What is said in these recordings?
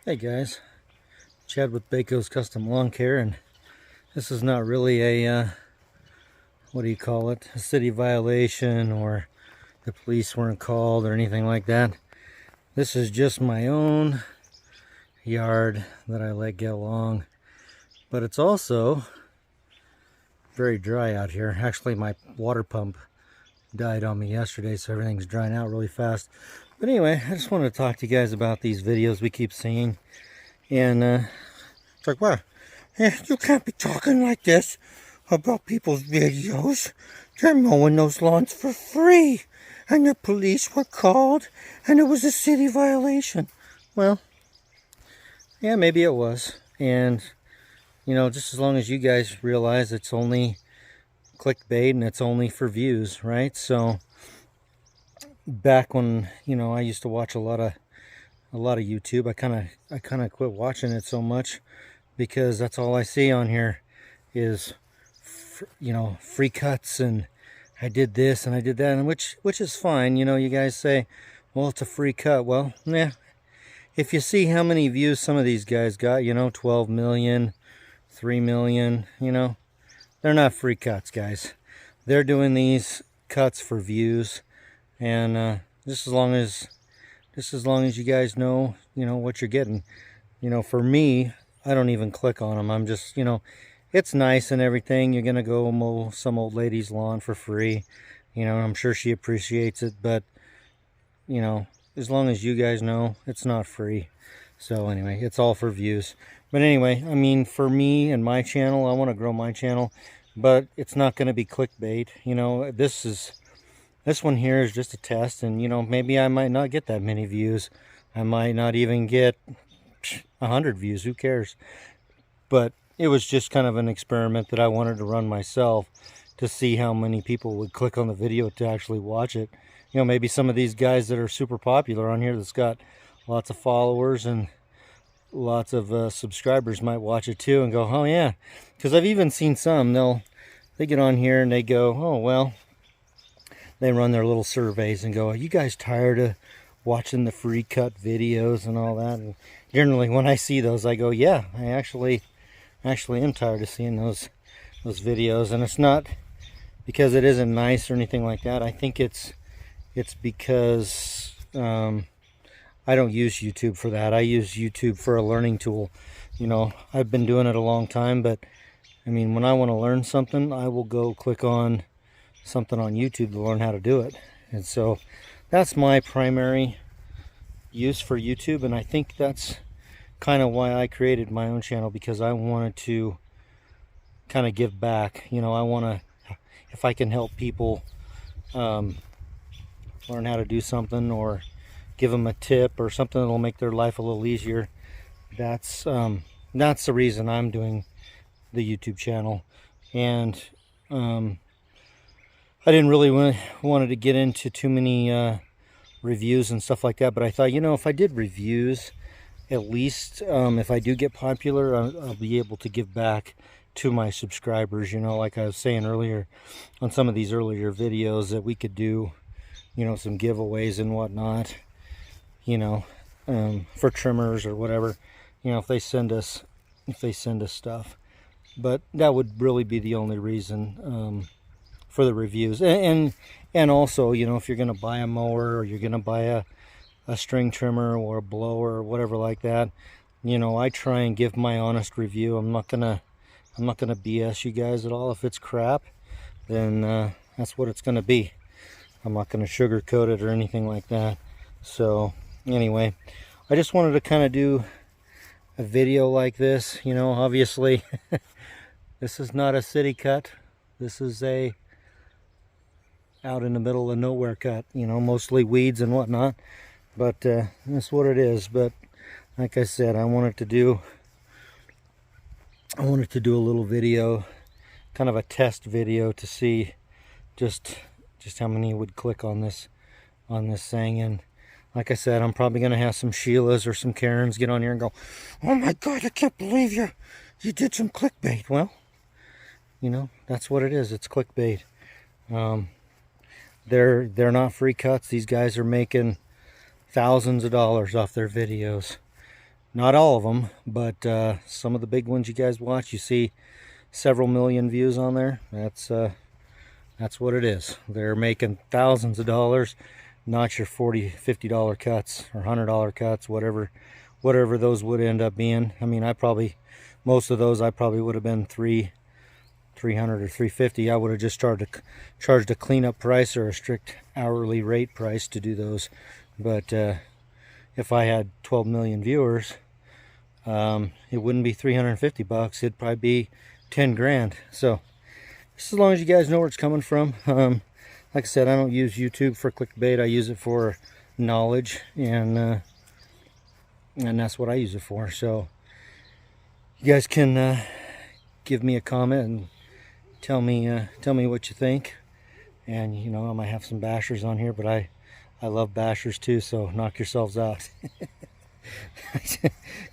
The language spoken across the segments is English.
Hey guys, Chad with BAKO'S Custom Lawn Care, and this is not really a, what do you call it, a city violation or the police weren't called or anything like that. This is just my own yard that I let get along, but it's also very dry out here. Actually, my water pump died on me yesterday, so everything's drying out really fast. But anyway, I just wanted to talk to you guys about these videos we keep seeing. And it's like, wow, you can't be talking like this about people's videos. They're mowing those lawns for free. And the police were called, and it was a city violation. Well, yeah, maybe it was. And, you know, just as long as you guys realize it's only clickbait and it's only for views, right? So, back when, you know, I used to watch a lot of YouTube, I kind of quit watching it so much because that's all I see on here is you know, free cuts, and I did this and I did that, and which is fine. You know, you guys say, well, it's a free cut. Well, yeah, if you see how many views some of these guys got, you know, 12 million, 3 million, you know, they're not free cuts, guys. They're doing these cuts for views, and just as long as you guys know, you know, what you're getting. You know, for me, I don't even click on them. I'm just, you know, it's nice and everything. You're going to go mow some old lady's lawn for free. You know, I'm sure she appreciates it, but, you know, as long as you guys know, it's not free. So anyway, it's all for views. But anyway, I mean, for me and my channel, I want to grow my channel, but it's not going to be clickbait. You know, this one here is just a test, and you know, maybe I might not get that many views. I might not even get 100 views, who cares? But it was just kind of an experiment that I wanted to run myself to see how many people would click on the video to actually watch it. You know, maybe some of these guys that are super popular on here that's got lots of followers and lots of subscribers might watch it too and go, oh yeah. Because I've even seen some, they get on here and they go, oh well, they run their little surveys and go, are you guys tired of watching the free cut videos and all that? And generally when I see those, I go, yeah, I actually am tired of seeing those videos. And it's not because it isn't nice or anything like that. I think it's because I don't use YouTube for that. I use YouTube for a learning tool. You know, I've been doing it a long time, but I mean, when I want to learn something, I will go click on something on YouTube to learn how to do it. And so that's my primary use for YouTube, and I think that's kind of why I created my own channel, because I wanted to kind of give back. You know, I want to, if I can help people learn how to do something, or give them a tip or something that'll make their life a little easier, that's the reason I'm doing the YouTube channel. And I didn't really wanted to get into too many reviews and stuff like that, but I thought, you know, if I did reviews, at least if I do get popular, I'll be able to give back to my subscribers. You know, like I was saying earlier on some of these earlier videos, that we could do, you know, some giveaways and whatnot, you know, for trimmers or whatever, you know, if they send us stuff. But that would really be the only reason for the reviews. And also, you know, if you're going to buy a mower, or you're going to buy a string trimmer or a blower or whatever like that, you know, I try and give my honest review. I'm not gonna BS you guys at all. If it's crap, then that's what it's gonna be. I'm not gonna sugarcoat it or anything like that. So anyway, I just wanted to kind of do a video like this. You know, obviously this is not a city cut. This is a out in the middle of nowhere cut, you know, mostly weeds and whatnot, but that's what it is. But like I said, I wanted to do a little video, kind of a test video, to see just how many would click on this thing. And like I said, I'm probably going to have some Sheilas or some Karens get on here and go, oh my god, I can't believe you did some clickbait. Well, you know, that's what it is. It's clickbait. They're not free cuts. These guys are making thousands of dollars off their videos. Not all of them, but some of the big ones you guys watch, you see several million views on there. That's what it is. They're making thousands of dollars, not your $40, $50 cuts or $100 cuts, whatever those would end up being. I mean, most of those I probably would have been $300 or $350. I would have just charged a cleanup price or a strict hourly rate price to do those. But if I had 12 million viewers, it wouldn't be 350 bucks. It'd probably be 10 grand. So just as long as you guys know where it's coming from. Like I said, I don't use YouTube for clickbait. I use it for knowledge, and that's what I use it for. So you guys can give me a comment and tell me what you think. And you know, I might have some bashers on here, but I love bashers too. So knock yourselves out,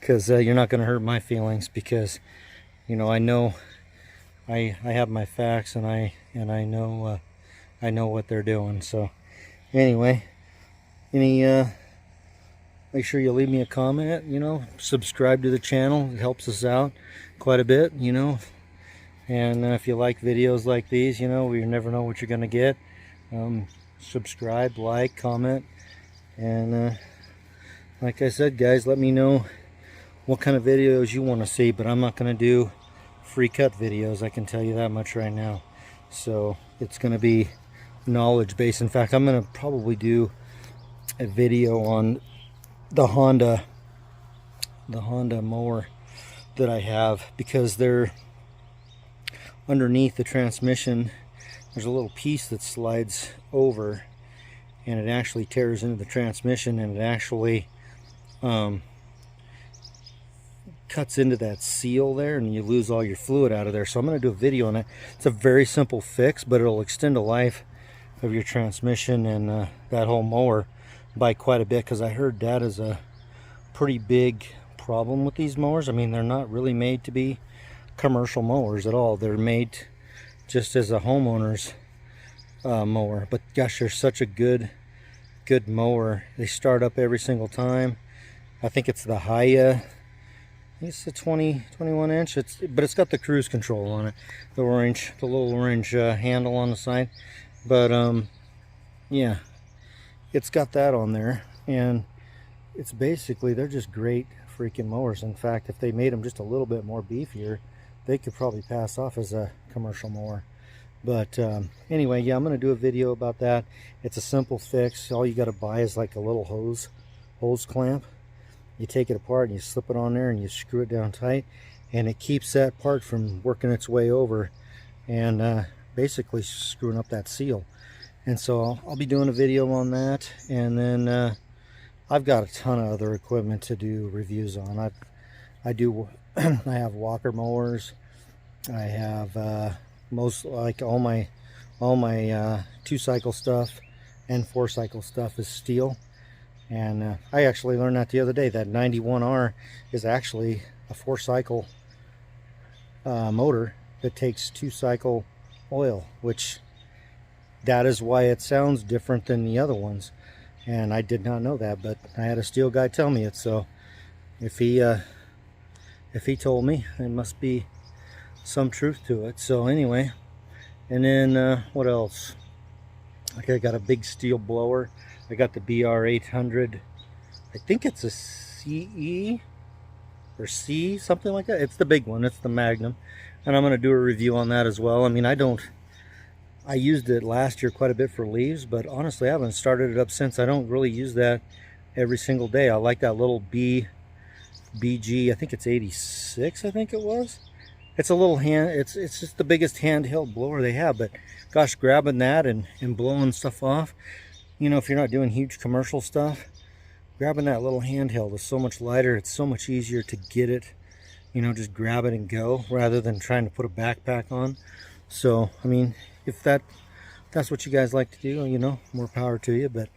because you're not going to hurt my feelings, because you know, I have my facts, and I know what they're doing. So anyway, make sure you leave me a comment, you know, subscribe to the channel. It helps us out quite a bit, you know. And if you like videos like these, you know, you never know what you're gonna get. Subscribe, like, comment, and like I said, guys, let me know what kind of videos you want to see. But I'm not going to do free cut videos, I can tell you that much right now. So it's going to be knowledge based. In fact, I'm going to probably do a video on the Honda mower that I have, because they're underneath the transmission. There's a little piece that slides over, and it actually tears into the transmission, and it actually cuts into that seal there, and you lose all your fluid out of there. So I'm going to do a video on it. It's a very simple fix, but it'll extend the life of your transmission and that whole mower by quite a bit, because I heard that is a pretty big problem with these mowers. I mean, they're not really made to be commercial mowers at all. They're made just as a homeowner's mower. But gosh, they're such a good mower. They start up every single time. I think it's the Haya. It's a 21 inch. But it's got the cruise control on it, the little orange handle on the side. But yeah, it's got that on there, and it's basically, they're just great freaking mowers. In fact, if they made them just a little bit more beefier, they could probably pass off as a commercial mower. But anyway, yeah, I'm going to do a video about that. It's a simple fix. All you got to buy is like a little hose clamp. You take it apart and you slip it on there and you screw it down tight, and it keeps that part from working its way over and basically screwing up that seal. And so I'll be doing a video on that, and then I've got a ton of other equipment to do reviews on. I have walker mowers. I have all my 2-cycle stuff and 4-cycle stuff is steel. And I actually learned that the other day, that 91R is actually a 4-cycle motor that takes 2-cycle oil, which that is why it sounds different than the other ones. And I did not know that, but I had a steel guy tell me it. So if he told me, there must be some truth to it. So anyway, and then what else? Okay, I got a big steel blower. I got the BR800. I think it's a CE or C, something like that. It's the big one. It's the Magnum, and I'm going to do a review on that as well. I mean, I used it last year quite a bit for leaves, but honestly, I haven't started it up since. I don't really use that every single day. I like that little BG. I think it's 86. I think it was. It's a little it's just the biggest handheld blower they have. But gosh, grabbing that and blowing stuff off, you know, if you're not doing huge commercial stuff, grabbing that little handheld is so much lighter. It's so much easier to get it, you know, just grab it and go, rather than trying to put a backpack on. So I mean, if that's what you guys like to do, you know, more power to you. But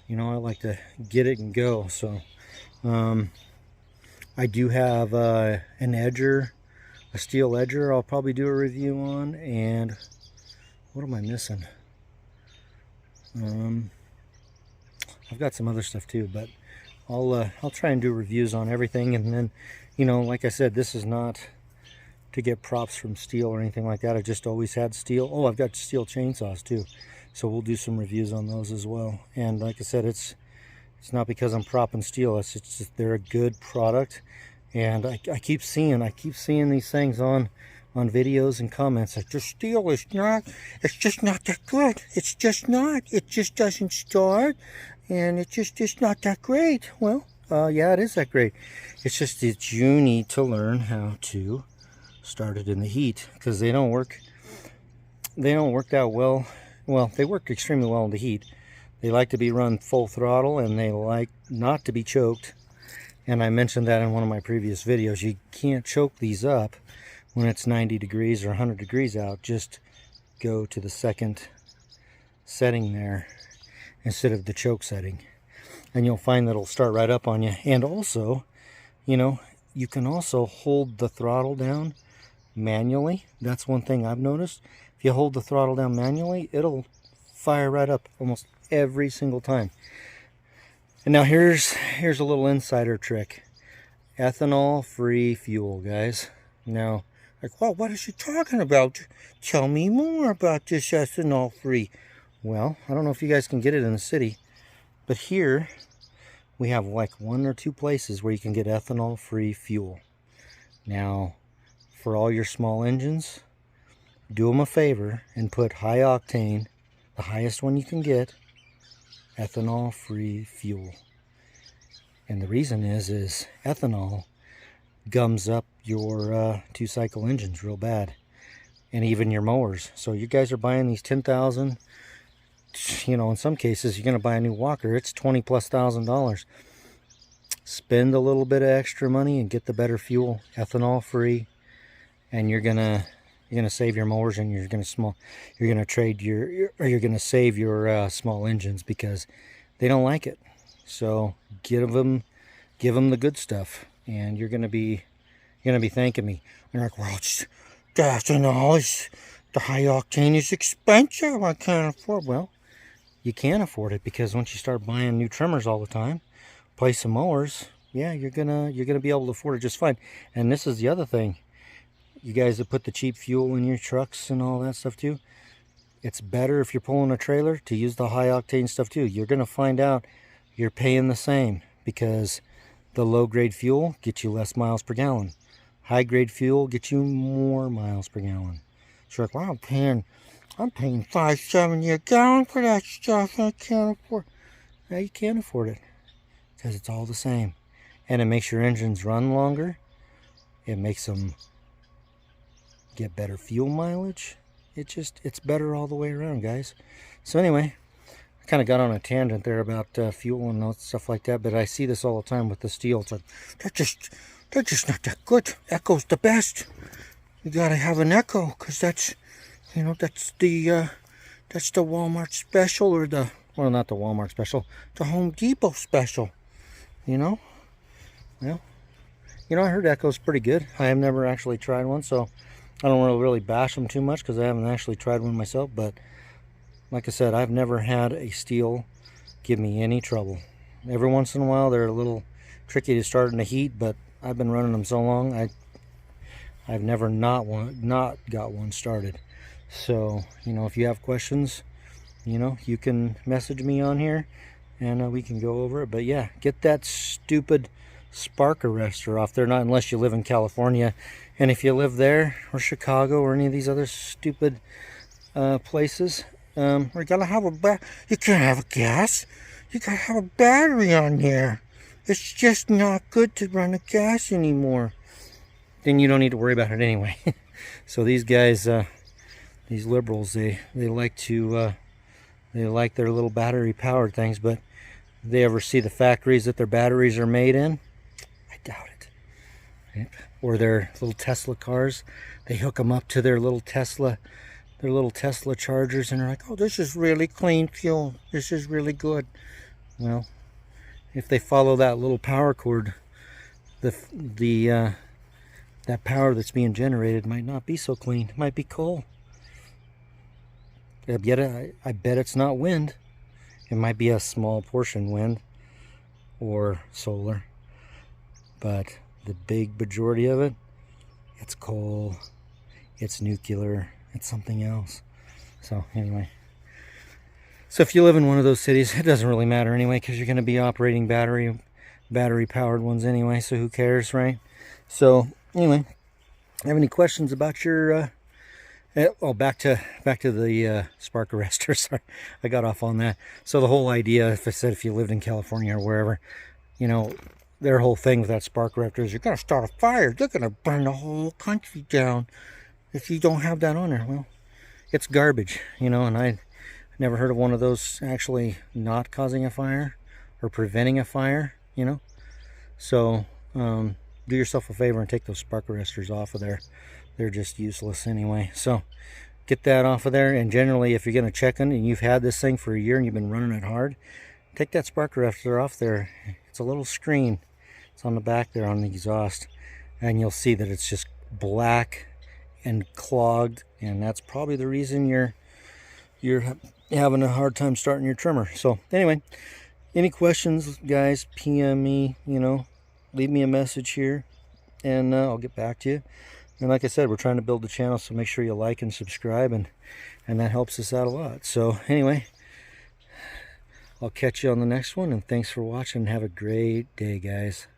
you know, I like to get it and go. So I do have an edger, a steel edger I'll probably do a review on. And what am I missing? I've got some other stuff too, but I'll try and do reviews on everything, and then, you know, like I said, this is not to get props from steel or anything like that. I just always had steel. Oh, I've got steel chainsaws too, so we'll do some reviews on those as well. And like I said, it's not because I'm propping steel. It's just they're a good product, and I keep seeing these things on videos and comments like, the steel is not, it's just not that good. It's just not. It just doesn't start, and it's just not that great. Well, yeah, it is that great. It's just that you need to learn how to start it in the heat, because they don't work that well. Well, they work extremely well in the heat. They like to be run full throttle, and they like not to be choked. And I mentioned that in one of my previous videos. You can't choke these up when it's 90 degrees or 100 degrees out. Just go to the second setting there instead of the choke setting, and you'll find that it'll start right up on you. And also, you know, you can also hold the throttle down manually. That's one thing I've noticed. If you hold the throttle down manually, it'll fire right up almost every single time. And now here's a little insider trick. Ethanol free fuel, guys. Now, like, well, what is she talking about? Tell me more about this ethanol free. Well, I don't know if you guys can get it in the city, but here we have like 1 or 2 places where you can get ethanol free fuel. Now, for all your small engines, do them a favor and put high octane, the highest one you can get, ethanol free fuel. And the reason is ethanol gums up your 2-cycle engines real bad, and even your mowers. So you guys are buying these 10,000, you know, in some cases you're going to buy a new walker, it's $20,000+. Spend a little bit of extra money and get the better fuel, ethanol free, and you're gonna save your mowers, and you're gonna save your small engines, because they don't like it. So give them the good stuff, and you're gonna be thanking me. And you're like, well, it's ethanol, the high octane is expensive. I can't afford. Well, you can afford it, because once you start buying new trimmers all the time, play some mowers, yeah, you're gonna be able to afford it just fine. And this is the other thing. You guys that put the cheap fuel in your trucks and all that stuff too, it's better if you're pulling a trailer to use the high octane stuff too. You're going to find out you're paying the same, because the low grade fuel gets you less miles per gallon. High grade fuel gets you more miles per gallon. So you're like, wow, I'm paying $5.70 a gallon for that stuff. I can't afford it. Yeah, you can't afford it, because it's all the same. And it makes your engines run longer. It makes them get better fuel mileage. It's better all the way around, guys. So anyway, I kind of got on a tangent there about fuel and stuff like that, but I see this all the time with the steel. It's like, they're just not that good. Echo's the best. You gotta have an Echo, because that's, you know, that's the Walmart special, or the, well, not the Walmart special, the Home Depot special, you know. Well, you know, I heard Echo's pretty good. I have never actually tried one, so I don't really bash them too much, because I haven't actually tried one myself. But like I said, I've never had a steel give me any trouble. Every once in a while they're a little tricky to start in the heat, but I've been running them so long, I've never not got one started. So, you know, if you have questions, you know, you can message me on here, and we can go over it. But yeah, get that stupid spark arrestor off there. Not unless you live in California, and if you live there, or Chicago, or any of these other stupid places, you gotta have you can't have a gas. You gotta have a battery on there. It's just not good to run a gas anymore. Then you don't need to worry about it anyway. So these guys, these liberals, they like to they like their little battery powered things, but they ever see the factories that their batteries are made in? I doubt it. Right? Or their little Tesla cars, they hook them up to their little Tesla chargers, and they're like, oh, this is really clean fuel, this is really good. Well, if they follow that little power cord, that power that's being generated might not be so clean. It might be coal. I bet it's not wind. It might be a small portion wind, or solar. But the big majority of it, it's coal, it's nuclear, it's something else. So anyway, so if you live in one of those cities, it doesn't really matter anyway, because you're going to be operating battery powered ones anyway, so who cares, right? So anyway, have any questions about your oh, back to the spark arrestor. Sorry, I got off on that. So the whole idea, if I said if you lived in California or wherever, you know, their whole thing with that spark arrestor is you're going to start a fire. They're going to burn the whole country down if you don't have that on there. Well, it's garbage, you know, and I never heard of one of those actually not causing a fire or preventing a fire, you know. So do yourself a favor and take those spark arrestors off of there. They're just useless anyway. So get that off of there. And generally, if you're going to check in and you've had this thing for a year and you've been running it hard, take that spark arrestor off there. It's a little screen. It's on the back there on the exhaust. And you'll see that it's just black and clogged. And that's probably the reason you're having a hard time starting your trimmer. So anyway, any questions, guys, PM me, you know, leave me a message here and I'll get back to you. And like I said, we're trying to build the channel, so make sure you like and subscribe, and that helps us out a lot. So anyway, I'll catch you on the next one, and thanks for watching. Have a great day, guys.